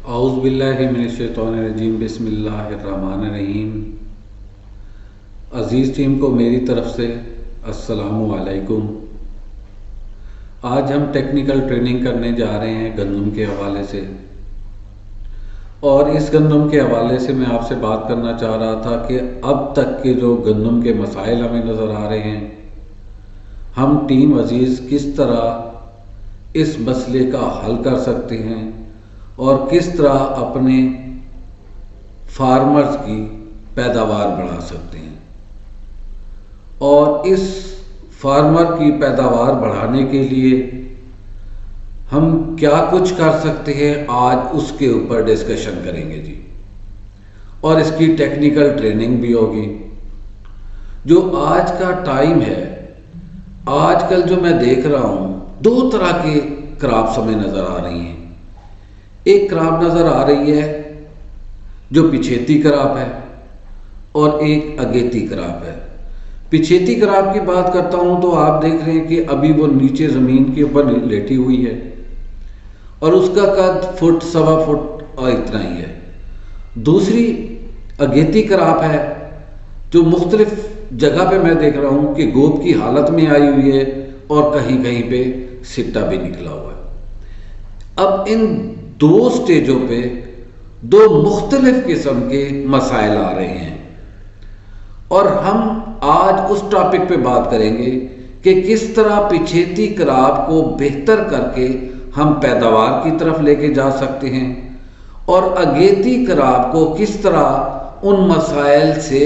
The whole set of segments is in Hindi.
औज़ुबिल्लाहिमिनश्शैतानिर्रजीम बिस्मिल्लाहिर्रहमानिर्रहीम। अज़ीज़ टीम को मेरी तरफ़ से अस्सलामु अलैकुम। आज हम टेक्निकल ट्रेनिंग करने जा रहे हैं गंदम के हवाले से, और इस गंदम के हवाले से मैं आपसे बात करना चाह रहा था कि अब तक के जो गंदम के मसाइल हमें नज़र आ रहे हैं, हम टीम अज़ीज़ किस तरह इस मसले का हल कर सकते हैं और किस तरह अपने फार्मर्स की पैदावार बढ़ा सकते हैं। और इस फार्मर की पैदावार बढ़ाने के लिए हम क्या कुछ कर सकते हैं, आज उसके ऊपर डिस्कशन करेंगे जी। और इसकी टेक्निकल ट्रेनिंग भी होगी। जो आज का टाइम है, आजकल जो मैं देख रहा हूँ, दो तरह के क्रॉप्स हमें नज़र आ रही हैं। एक क्रॉप नज़र आ रही है जो पिछेती क्रॉप है, और एक अगेती क्रॉप है। पिछेती क्रॉप की बात करता हूँ तो आप देख रहे हैं कि अभी वो नीचे ज़मीन के ऊपर लेटी हुई है और उसका कद फुट सवा फुट और इतना ही है। दूसरी अगेती क्रॉप है जो मुख्तलिफ जगह पे मैं देख रहा हूँ कि गोब की हालत में आई हुई है और कहीं कहीं पे सिट्टा भी निकला हुआ है। अब इन दो स्टेजों पे दो मुख्तलिफ किस्म के मसाइल आ रहे हैं, और हम आज उस टॉपिक पे बात करेंगे कि किस तरह पिछेती क्रॉप को बेहतर करके हम पैदावार की तरफ लेके जा सकते हैं, और अगेती क्रॉप को किस तरह उन मसाइल से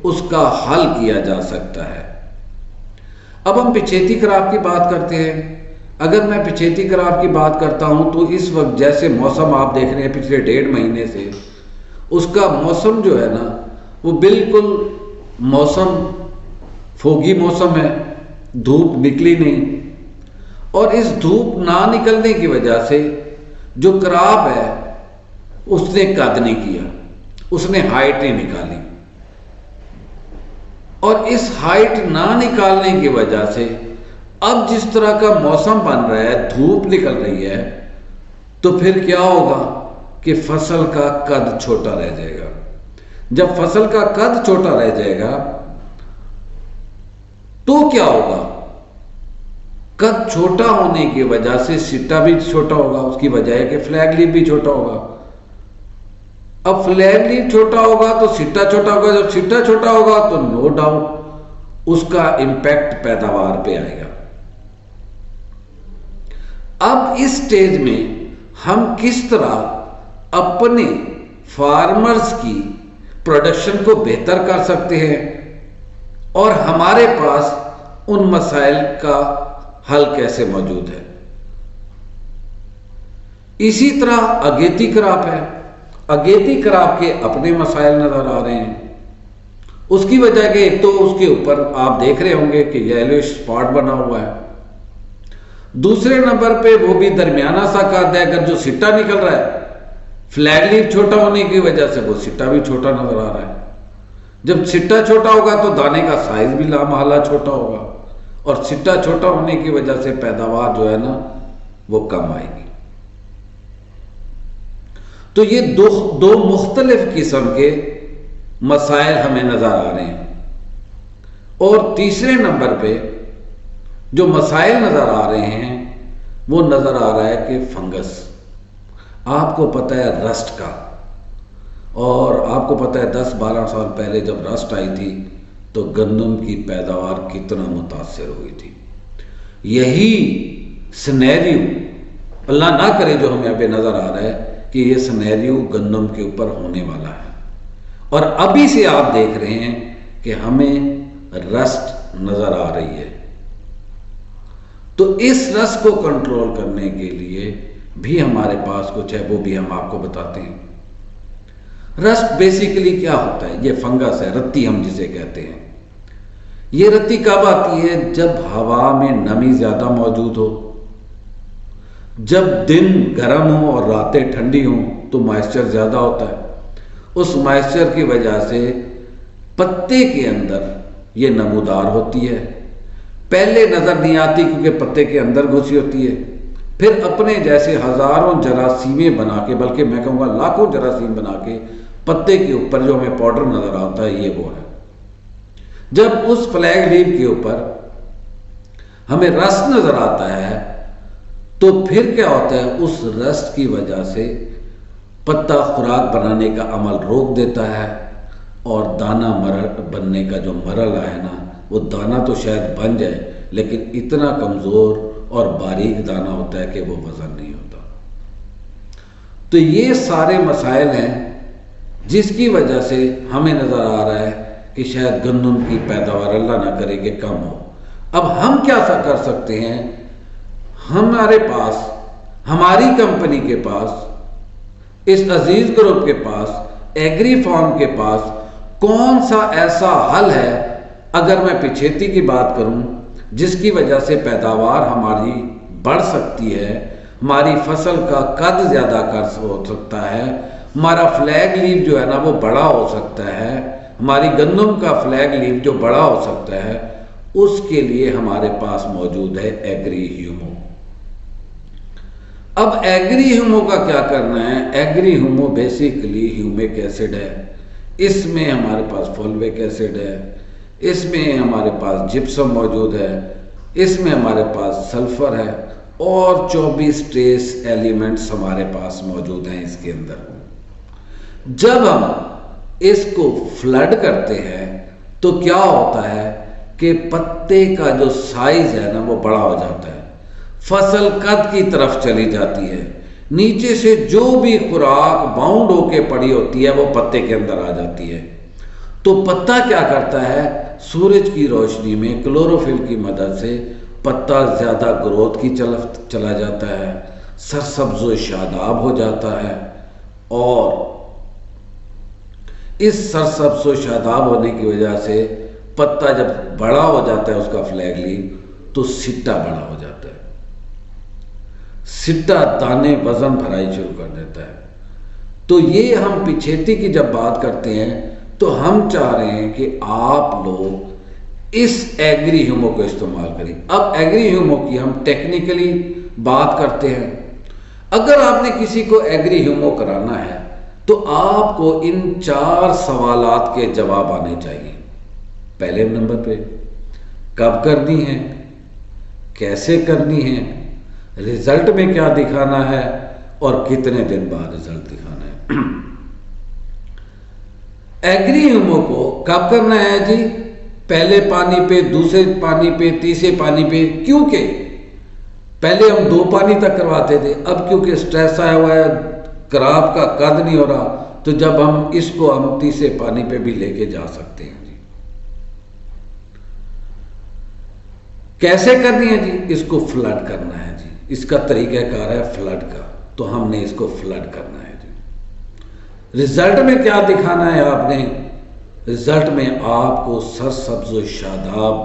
उसका हल किया जा सकता है। अब हम पिछेती क्रॉप की बात करते हैं। अगर मैं पिछेती क्रॉप की बात करता हूं तो इस वक्त जैसे मौसम आप देख रहे हैं पिछले 1.5 महीने से, उसका मौसम जो है ना, वो बिल्कुल मौसम फोगी मौसम है, धूप निकली नहीं। और इस धूप ना निकलने की वजह से जो क्रॉप है उसने कद नहीं किया, उसने हाइट नहीं निकाली, और इस हाइट ना निकालने की वजह से अब जिस तरह का मौसम बन रहा है, धूप निकल रही है, तो फिर क्या होगा कि फसल का कद छोटा रह जाएगा। जब फसल का कद छोटा रह जाएगा तो क्या होगा, कद छोटा होने की वजह से सिट्टा भी छोटा होगा। उसकी वजह है कि फ्लैग लीफ भी छोटा होगा। अब फ्लैग लीफ छोटा होगा तो सिट्टा छोटा होगा। जब सिट्टा छोटा होगा तो नो डाउट उसका इंपैक्ट पैदावार पे आएगा। अब इस स्टेज में हम किस तरह अपने फार्मर्स की प्रोडक्शन को बेहतर कर सकते हैं, और हमारे पास उन मसाइल का हल कैसे मौजूद है। इसी तरह अगेती क्रॉप है। अगेती क्रॉप के अपने मसाइल नजर आ रहे हैं। उसकी वजह के एक तो उसके ऊपर आप देख रहे होंगे कि येलोइश स्पॉट बना हुआ है। दूसरे नंबर पे वो भी दरमियाना सा कद है। अगर जो सिट्टा निकल रहा है, फ्लैग लीफ छोटा होने की वजह से वो सिट्टा भी छोटा नजर आ रहा है। जब सिट्टा छोटा होगा तो दाने का साइज भी लामहला छोटा होगा, और सिट्टा छोटा होने की वजह से पैदावार जो है ना वो कम आएगी। तो ये दो मुख्तलिफ किस्म के मसाइल हमें नजर आ रहे हैं। और तीसरे नंबर पे जो मसाइल नजर आ रहे हैं वो नजर आ रहा है कि फंगस। आपको पता है रस्ट का, और आपको पता है 10-12 साल पहले जब रस्ट आई थी तो गंदम की पैदावार कितना मुतासर हुई थी। यही सिनेरियो अल्लाह ना करे जो हमें अभी नजर आ रहा है कि ये सिनेरियो गंदम के ऊपर होने वाला है। और अभी से आप देख रहे हैं कि हमें रस्ट नजर आ रही है। तो इस रस को कंट्रोल करने के लिए भी हमारे पास कुछ है, वो भी हम आपको बताते हैं। रस्ट बेसिकली क्या होता है? ये फंगस है, रत्ती हम जिसे कहते हैं। ये रत्ती कब आती है? जब हवा में नमी ज्यादा मौजूद हो, जब दिन गर्म हो और रातें ठंडी हो तो मॉइस्चर ज्यादा होता है। उस मॉइस्चर की वजह से पत्ते के अंदर ये नमूदार होती है। पहले नजर नहीं आती क्योंकि पत्ते के अंदर घुसी होती है, फिर अपने जैसे हजारों जरासीमें बना के, बल्कि मैं कहूँगा लाखों जरासीम बना के पत्ते के ऊपर जो हमें पाउडर नजर आता है, ये वो है। जब उस फ्लैग लीफ के ऊपर हमें रस नजर आता है तो फिर क्या होता है, उस रस की वजह से पत्ता खुराक बनाने का अमल रोक देता है और दाना बनने का जो मरहला है ना, वो दाना तो शायद बन जाए लेकिन इतना कमज़ोर और बारीक दाना होता है कि वो वज़न नहीं होता। तो ये सारे मसाइल हैं जिसकी वजह से हमें नज़र आ रहा है कि शायद गंदम की पैदावार अल्लाह ना करे कि कम हो। अब हम क्या कर सकते हैं, हमारे पास, हमारी कंपनी के पास, इस अजीज ग्रुप के पास, एग्री फार्म के पास कौन सा ऐसा हल है, अगर मैं पिछेती की बात करूं, जिसकी वजह से पैदावार हमारी बढ़ सकती है, हमारी फसल का कद ज़्यादा हो सकता है, हमारा फ्लैग लीफ जो है ना वो बड़ा हो सकता है, हमारी गंदम का फ्लैग लीफ जो बड़ा हो सकता है, उसके लिए हमारे पास मौजूद है एग्री ह्यूमो। अब एग्री ह्यूमो का क्या करना है? एग्री ह्यूमो बेसिकली ह्यूमिक एसिड है, इसमें हमारे पास फॉल्विक एसिड है, इसमें हमारे पास जिप्सम मौजूद है, इसमें हमारे पास सल्फर है और 24 ट्रेस एलिमेंट्स हमारे पास मौजूद हैं इसके अंदर। जब हम इसको फ्लड करते हैं तो क्या होता है कि पत्ते का जो साइज है ना वो बड़ा हो जाता है, फसल कद की तरफ चली जाती है, नीचे से जो भी खुराक बाउंड होके पड़ी होती है वो पत्ते के अंदर आ जाती है। तो पत्ता क्या करता है, सूरज की रोशनी में क्लोरोफिल की मदद से पत्ता ज़्यादा ग्रोथ की तरफ चला जाता है, सरसब्ज़ो शादाब हो जाता है और इस सरसब्ज़ो शादाब होने की वजह से पत्ता जब बड़ा हो जाता है उसका फ्लैग लीफ, तो सिट्टा बड़ा हो जाता है, सिट्टा दाने वजन भराई शुरू कर देता है। तो ये हम पिछेती की जब बात करते हैं तो हम चाह रहे हैं कि आप लोग इस एग्री ह्यूमो को इस्तेमाल करें। अब एग्री ह्यूमो की हम टेक्निकली बात करते हैं। अगर आपने किसी को एग्री ह्यूमो कराना है तो आपको इन 4 सवालात के जवाब आने चाहिए। पहले नंबर पे कब करनी है, कैसे करनी है, रिजल्ट में क्या दिखाना है और कितने दिन बाद रिजल्ट दिखाना है। एग्री ह्यूमो को कब करना है जी? पहले पानी पे, दूसरे पानी पे, तीसरे पानी पे। क्योंकि पहले हम 2 पानी तक करवाते थे, अब क्योंकि स्ट्रेस आया हुआ है, क्रॉप का कद नहीं हो रहा, तो जब हम इसको हम तीसरे पानी पे भी लेके जा सकते हैं जी। कैसे करनी है जी? इसको फ्लड करना है जी, इसका तरीकाकार है फ्लड का, तो हमने इसको फ्लड करना है जी। रिजल्ट में क्या दिखाना है आपने? रिजल्ट में आपको सरसब्ज़ शादाब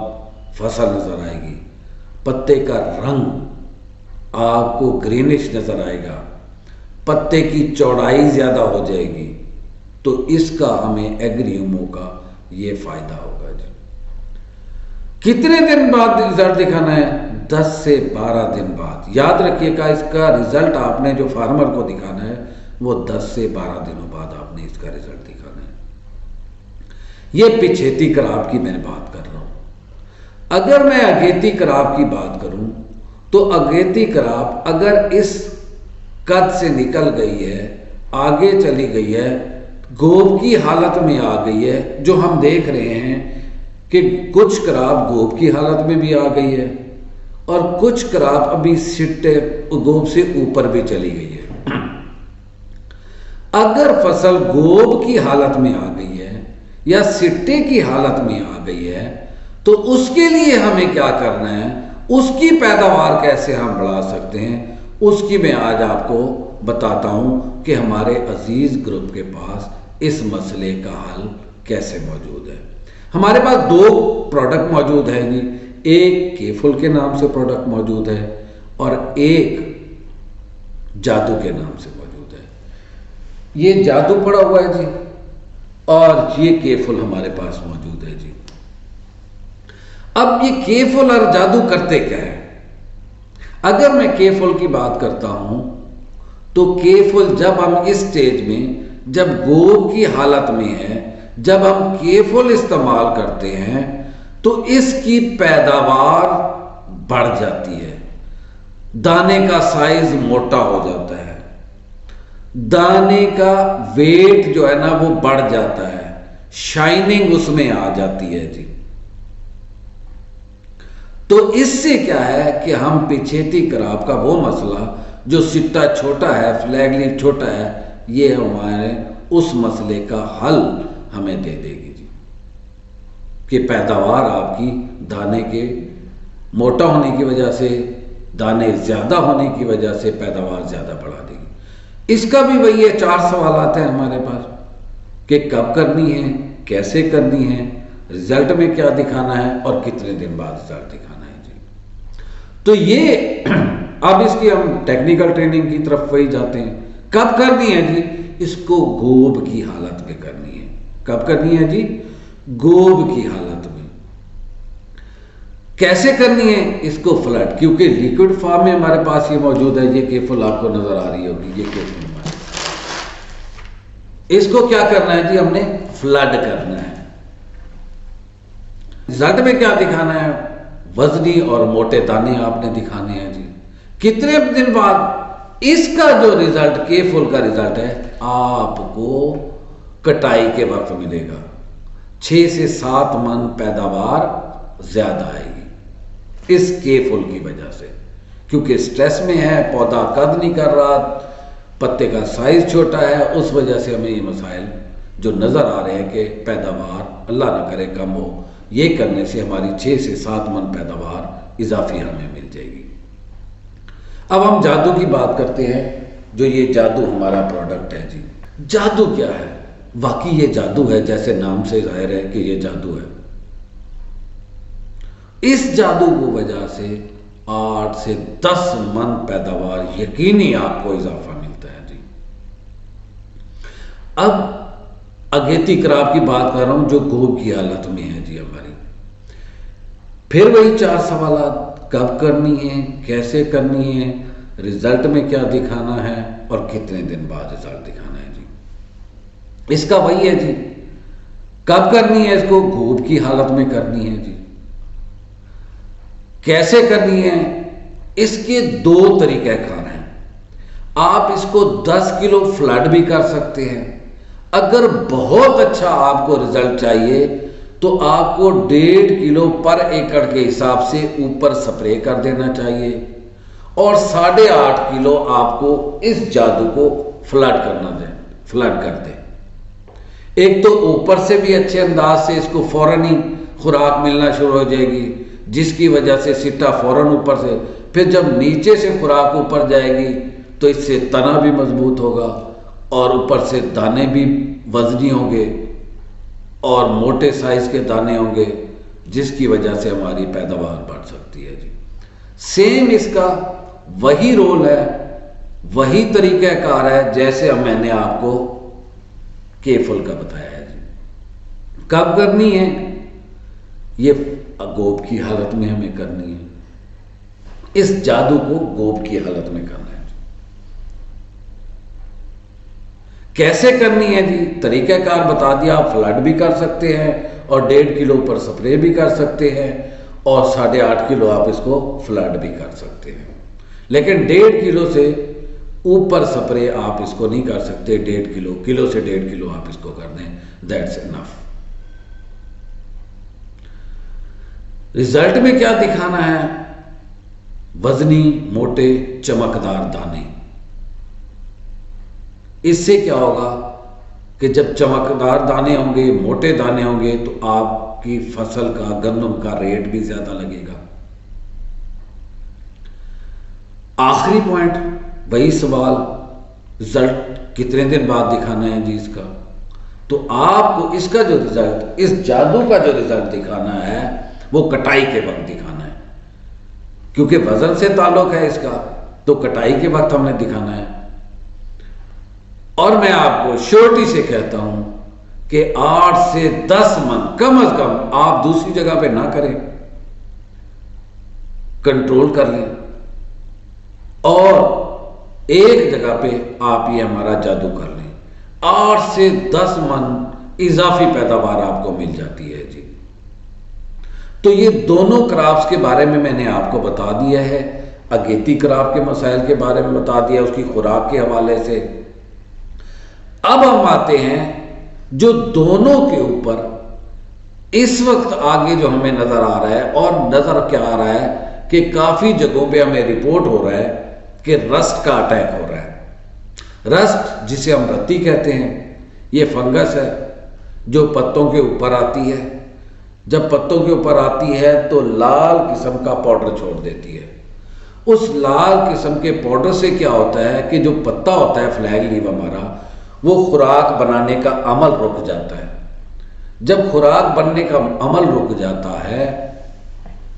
फसल नजर आएगी, पत्ते का रंग आपको ग्रीनिश नजर आएगा, पत्ते की चौड़ाई ज्यादा हो जाएगी। तो इसका हमें एग्री ह्यूमो का ये फायदा होगा जी। कितने दिन बाद रिजल्ट दिखाना है? 10 से 12 दिन बाद। याद रखिएगा, इसका रिजल्ट आपने जो फार्मर को दिखाना है वो 10 से 12 दिनों बाद आपने इसका रिजल्ट दिखाना है। ये पिछेती क्रॉप की मैं बात कर रहा हूं। अगर मैं अगेती क्रॉप की बात करूं तो अगेती क्रॉप अगर इस कद से निकल गई है, आगे चली गई है, गोब की हालत में आ गई है, जो हम देख रहे हैं कि कुछ क्रॉप गोब की हालत में भी आ गई है और कुछ क्रॉप अभी सिट्टे गोब से ऊपर भी चली गई है। अगर फसल गोब की हालत में आ गई है या सिट्टे की हालत में आ गई है तो उसके लिए हमें क्या करना है, उसकी पैदावार कैसे हम बढ़ा सकते हैं, उसकी मैं आज आपको बताता हूं कि हमारे अजीज ग्रुप के पास इस मसले का हल कैसे मौजूद है। हमारे पास 2 प्रोडक्ट मौजूद है जी। एक केफुल के नाम से प्रोडक्ट मौजूद है और एक जादू के नाम से मौजूद है। ये जादू पड़ा हुआ है जी और ये केफुल हमारे पास मौजूद है जी। अब ये केफुल और जादू करते क्या है? अगर मैं के फुल की बात करता हूं तो के फुल जब हम इस स्टेज में, जब गोब की हालत में है, जब हम के फुल इस्तेमाल करते हैं तो इसकी पैदावार बढ़ जाती है, दाने का साइज मोटा हो जाता है, दाने का वेट जो है ना वो बढ़ जाता है, शाइनिंग उसमें आ जाती है जी। तो इससे क्या है कि हम पिछेती खराब का वो मसला जो सिट्टा छोटा है, फ्लैग लीफ छोटा है, ये हमारे उस मसले का हल हमें दे देगी जी, कि पैदावार आपकी दाने के मोटा होने की वजह से, दाने ज्यादा होने की वजह से पैदावार ज्यादा बढ़ा देगी। इसका भी वही है, 4 सवाल आते हैं हमारे पास कि कब करनी है, कैसे करनी है, रिजल्ट में क्या दिखाना है और कितने दिन बाद रिजल्ट दिखाना है जी। तो ये अब इसकी हम टेक्निकल ट्रेनिंग की तरफ वही जाते हैं। कब करनी है जी? इसको गोब की हालत में करनी है। कब करनी है जी? गोब की हालत में। कैसे करनी है? इसको फ्लड, क्योंकि लिक्विड फॉर्म में हमारे पास ये मौजूद है, ये केफुल आपको नजर आ रही होगी, ये केफुल हमारे, इसको क्या करना है जी? हमने फ्लड करना है। रिजल्ट में क्या दिखाना है? वजनी और मोटे दाने आपने दिखाने हैं जी। कितने दिन बाद? इसका जो रिजल्ट, के फुल का रिजल्ट है, आपको कटाई के वक्त मिलेगा। 6 से 7 मन पैदावार ज्यादा आएगी इस के फुल की वजह से, क्योंकि स्ट्रेस में है, पौधा कद नहीं कर रहा, पत्ते का साइज छोटा है, उस वजह से हमें ये मसाइल जो नजर आ रहे हैं कि पैदावार अल्लाह ना करे कम हो, ये करने से हमारी 6 से 7 मन पैदावार इजाफी हमें मिल जाएगी। अब हम जादू की बात करते हैं, जो ये जादू हमारा प्रोडक्ट है जी। जादू क्या है? वाकई ये जादू है, जैसे नाम से जाहिर है कि ये जादू है। इस जादू की वजह से 8 से 10 मन पैदावार यकीनी आपको इजाफा मिलता है जी। अब अगेती कराब की बात कर रहा हूं, जो गोब की हालत में है जी हमारी। फिर वही 4 सवाल, कब करनी है, कैसे करनी है, रिजल्ट में क्या दिखाना है और कितने दिन बाद रिजल्ट दिखाना है जी। इसका वही है जी, कब करनी है, इसको गोब की हालत में करनी है जी। कैसे करनी है, इसके 2 तरीक़ेकार हैं। आप इसको 10 किलो फ्लड भी कर सकते हैं। अगर बहुत अच्छा आपको रिजल्ट चाहिए तो आपको 1.5 किलो पर एकड़ के हिसाब से ऊपर स्प्रे कर देना चाहिए और 8.5 किलो आपको इस जादू को फ्लड करना दें, फ्लड कर दें। एक तो ऊपर से भी अच्छे अंदाज से इसको फौरन ही खुराक मिलना शुरू हो जाएगी, जिसकी वजह से सिट्टा फौरन ऊपर से, फिर जब नीचे से खुराक ऊपर जाएगी तो इससे तना भी मजबूत होगा और ऊपर से दाने भी वजनी होंगे और मोटे साइज के दाने होंगे, जिसकी वजह से हमारी पैदावार बढ़ सकती है जी। सेम इसका वही रोल है, वही तरीक़ाकार है जैसे मैंने आपको के फुल का बताया है जी। कब करनी है? ये गोब की हालत में हमें करनी है। इस जादू को गोब की हालत में करना है। कैसे करनी है जी? तरीक़ाकार बता दिया। आप फ्लड भी कर सकते हैं और 1.5 किलो पर स्प्रे भी कर सकते हैं और 8.5 किलो आप इसको फ्लड भी कर सकते हैं। लेकिन 1.5 किलो से ऊपर स्प्रे आप इसको नहीं कर सकते। 1.5 किलो, किलो से 1.5 किलो आप इसको कर दें, दैट्स इनफ। रिजल्ट में क्या दिखाना है? वजनी, मोटे, चमकदार दाने। इससे क्या होगा कि जब चमकदार दाने होंगे, मोटे दाने होंगे, तो आपकी फसल का, गंदम का रेट भी ज्यादा लगेगा। आखिरी पॉइंट, वही सवाल, रिजल्ट कितने दिन बाद दिखाना है जी इसका? तो आपको इसका जो रिजल्ट, इस जादू का जो रिजल्ट दिखाना है वो कटाई के वक्त दिखाना है, क्योंकि वजन से ताल्लुक है इसका, तो कटाई के वक्त हमने दिखाना है। और मैं आपको श्योरिटी से कहता हूं कि 8 से 10 मन कम अज कम आप दूसरी जगह पे ना करें, कंट्रोल कर लें। और एक जगह पे आप ये हमारा जादू कर लें, 8 से 10 मन इजाफी पैदावार आपको मिल जाती है जी। तो ये दोनों क्रॉप्स के बारे में मैंने आपको बता दिया है, अगेती क्रॉप के मसाइल के बारे में बता दिया उसकी खुराक के हवाले से। अब हम आते हैं जो दोनों के ऊपर इस वक्त आगे जो हमें नजर आ रहा है, और नजर क्या आ रहा है कि काफी जगहों पे हमें रिपोर्ट हो रहा है कि रस्ट का अटैक हो रहा है। रस्ट जिसे हम रत्ती कहते हैं, ये फंगस है जो पत्तों के ऊपर आती है। जब पत्तों के ऊपर आती है तो लाल किस्म का पाउडर छोड़ देती है। उस लाल किस्म के पाउडर से क्या होता है कि जो पत्ता होता है फ्लैग लीफ हमारा, वो खुराक बनाने का अमल रुक जाता है। जब खुराक बनने का अमल रुक जाता है,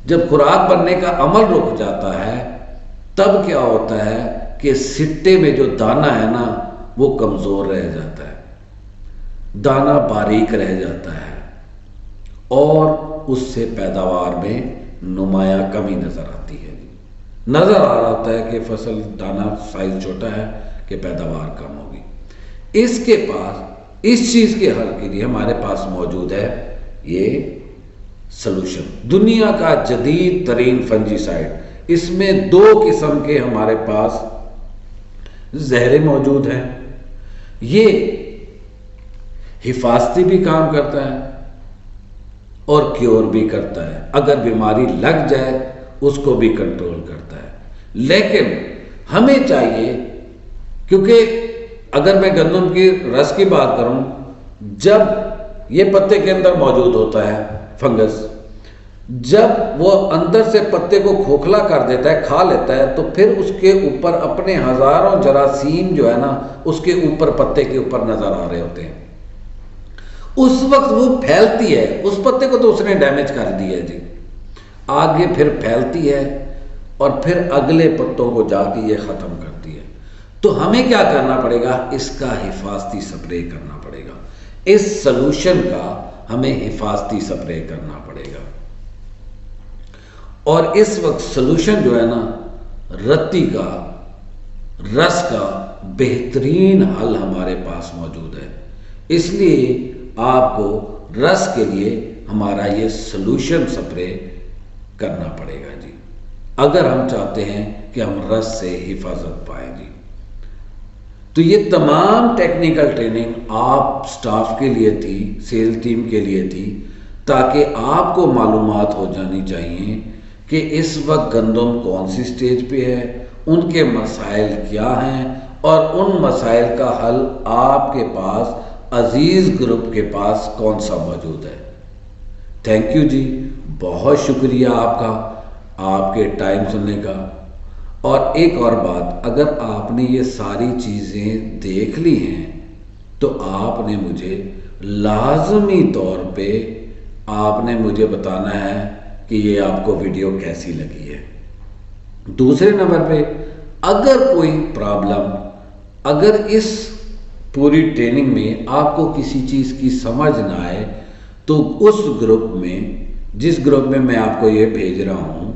जब खुराक बनने का अमल रुक जाता है, तब क्या होता है कि सिट्टे में जो दाना है ना, वो कमजोर रह जाता है, दाना बारीक रह जाता है, और उससे पैदावार में नुमाया कमी नजर आती है। नजर आ रहा होता है कि फसल दाना साइज छोटा है कि पैदावार कम होगी। इसके पास इस चीज के हल के लिए हमारे पास मौजूद है ये सॉल्यूशन, दुनिया का जदीद तरीन फंजीसाइड। इसमें 2 किस्म के हमारे पास जहरे मौजूद हैं। ये हिफाजती भी काम करता है और क्योर भी करता है, अगर बीमारी लग जाए उसको भी कंट्रोल करता है। लेकिन हमें चाहिए, क्योंकि अगर मैं गंदम की रस की बात करूं, जब ये पत्ते के अंदर मौजूद होता है फंगस, जब वो अंदर से पत्ते को खोखला कर देता है, खा लेता है, तो फिर उसके ऊपर अपने हजारों जरासीम जो है ना, उसके ऊपर पत्ते के ऊपर नजर आ रहे होते हैं। उस वक्त वो फैलती है, उस पत्ते को तो उसने डैमेज कर दिया जी, आगे फिर फैलती है और फिर अगले पत्तों को जाके ये खत्म करती है। तो हमें क्या करना पड़ेगा, इसका हिफाजती स्प्रे करना पड़ेगा। इस सॉल्यूशन का हमें हिफाजती स्प्रे करना पड़ेगा। और इस वक्त सॉल्यूशन जो है ना, रत्ती का रस का बेहतरीन हल हमारे पास मौजूद है। इसलिए आपको रस के लिए हमारा ये सॉल्यूशन स्प्रे करना पड़ेगा जी, अगर हम चाहते हैं कि हम रस से हिफाजत पाएं जी। तो ये तमाम टेक्निकल ट्रेनिंग आप स्टाफ के लिए थी, सेल टीम के लिए थी, ताकि आपको मालूमात हो जानी चाहिए कि इस वक्त गंदम कौन सी स्टेज पे है, उनके मसाइल क्या हैं, और उन मसाइल का हल आपके पास अजीज ग्रुप के पास कौन सा मौजूद है। थैंक यू जी, बहुत शुक्रिया आपका, आपके टाइम सुनने का। और एक और बात, अगर आपने ये सारी चीज़ें देख ली हैं तो आपने मुझे लाजमी तौर पे आपने मुझे बताना है कि ये आपको वीडियो कैसी लगी है। दूसरे नंबर पे, अगर कोई प्रॉब्लम, अगर इस पूरी ट्रेनिंग में आपको किसी चीज़ की समझ ना आए, तो उस ग्रुप में, जिस ग्रुप में मैं आपको ये भेज रहा हूँ,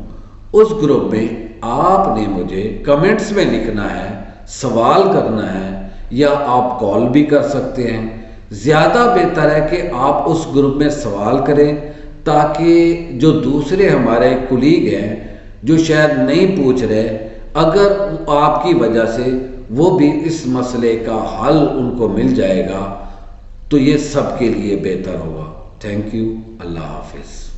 उस ग्रुप में आपने मुझे कमेंट्स में लिखना है, सवाल करना है, या आप कॉल भी कर सकते हैं। ज़्यादा बेहतर है कि आप उस ग्रुप में सवाल करें, ताकि जो दूसरे हमारे कुलीग हैं जो शायद नहीं पूछ रहे, अगर आपकी वजह से वो भी इस मसले का हल उनको मिल जाएगा तो ये सबके लिए बेहतर होगा। थैंक यू, अल्लाह हाफिज़।